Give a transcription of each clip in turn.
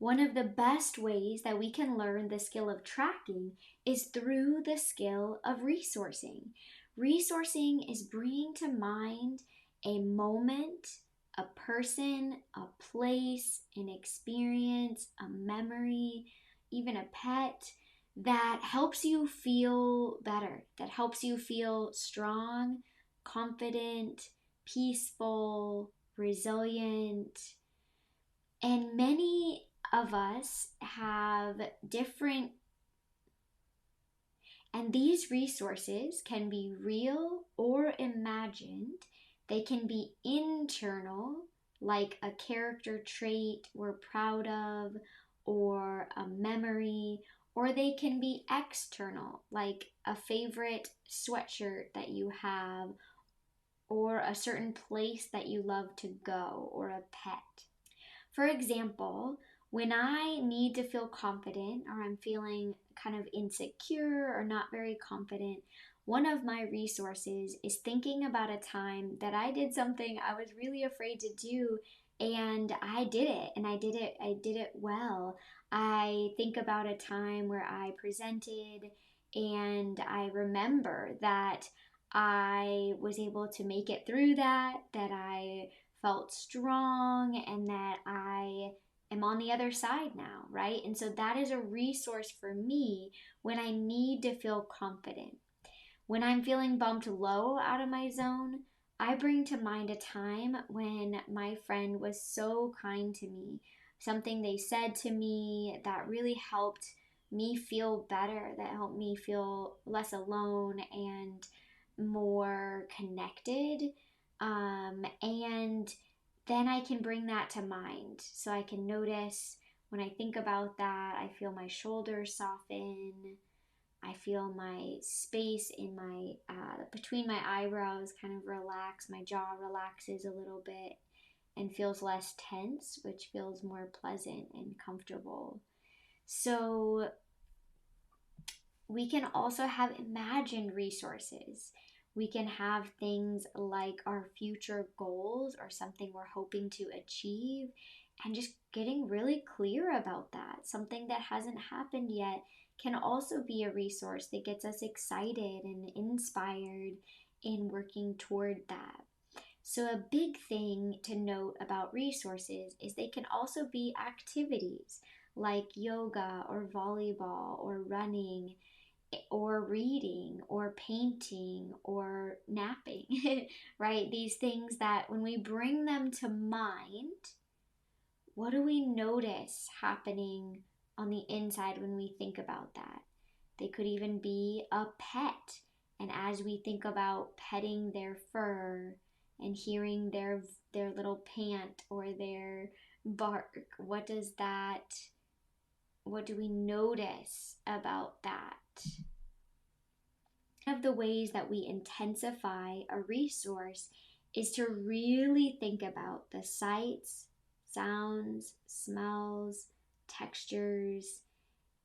One of the best ways that we can learn the skill of tracking is through the skill of resourcing. Resourcing is bringing to mind a moment, a person, a place, an experience, a memory, even a pet that helps you feel better, that helps you feel strong, confident, peaceful, resilient. And many of us have different, and these resources can be real or imagined. They can be internal, like a character trait we're proud of or a memory, or they can be external, like a favorite sweatshirt that you have, or a certain place that you love to go, or a pet. For example, when I need to feel confident or I'm feeling kind of insecure or not very confident, one of my resources is thinking about a time that I did something I was really afraid to do and I did it and I did it well. I think about a time where I presented and I remember that I was able to make it through that I felt strong and that I am on the other side now, right? And so that is a resource for me when I need to feel confident. When I'm feeling bumped low out of my zone, I bring to mind a time when my friend was so kind to me. Something they said to me that really helped me feel better, that helped me feel less alone and more connected. And then I can bring that to mind. So I can notice when I think about that, I feel my shoulders soften. I feel my space in my between my eyebrows kind of relax. My jaw relaxes a little bit and feels less tense, which feels more pleasant and comfortable. So we can also have imagined resources. We can have things like our future goals or something we're hoping to achieve and just getting really clear about that. Something that hasn't happened yet can also be a resource that gets us excited and inspired in working toward that. So, a big thing to note about resources is they can also be activities like yoga or volleyball or running or reading or painting or napping, right? These things that when we bring them to mind, what do we notice happening on the inside when we think about that? They could even be a pet. And as we think about petting their fur and hearing their little pant or their bark, what do we notice about that? One of the ways that we intensify a resource is to really think about the sights, sounds, smells, textures,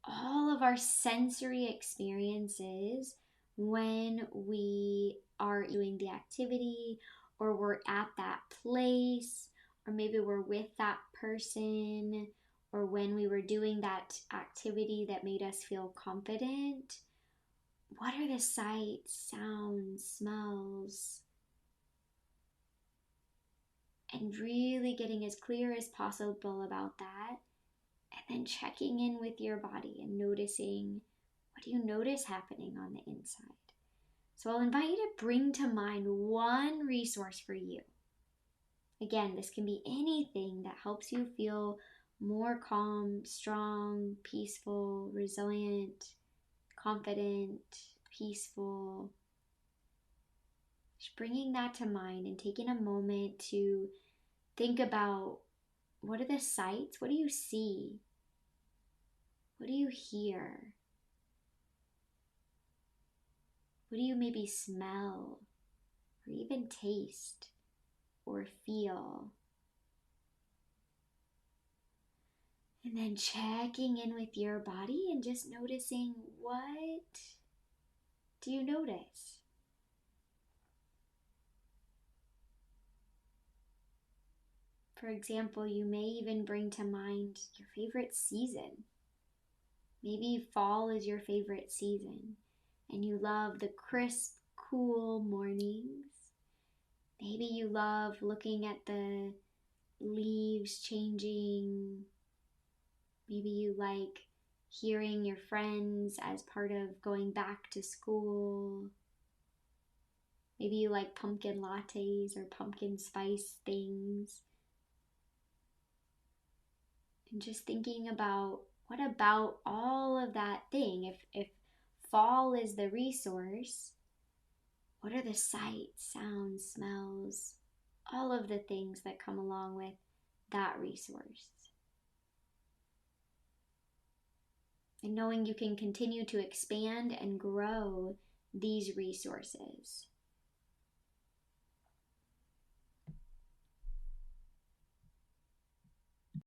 all of our sensory experiences when we are doing the activity or we're at that place or maybe we're with that person or when we were doing that activity that made us feel confident. What are the sights, sounds, smells? And really getting as clear as possible about that. And then checking in with your body and noticing, what do you notice happening on the inside? So I'll invite you to bring to mind one resource for you. Again, this can be anything that helps you feel more calm, strong, peaceful, resilient, confident, peaceful. Just bringing that to mind and taking a moment to think about, what are the sights? What do you see? What do you hear? What do you maybe smell or even taste or feel? And then checking in with your body and just noticing, what do you notice? For example, you may even bring to mind your favorite season. Maybe fall is your favorite season and you love the crisp, cool mornings. Maybe you love looking at the leaves changing. Maybe you like hearing your friends as part of going back to school. Maybe you like pumpkin lattes or pumpkin spice things. And just thinking about what about all of that thing? If fall is the resource, what are the sights, sounds, smells, all of the things that come along with that resource? And knowing you can continue to expand and grow these resources.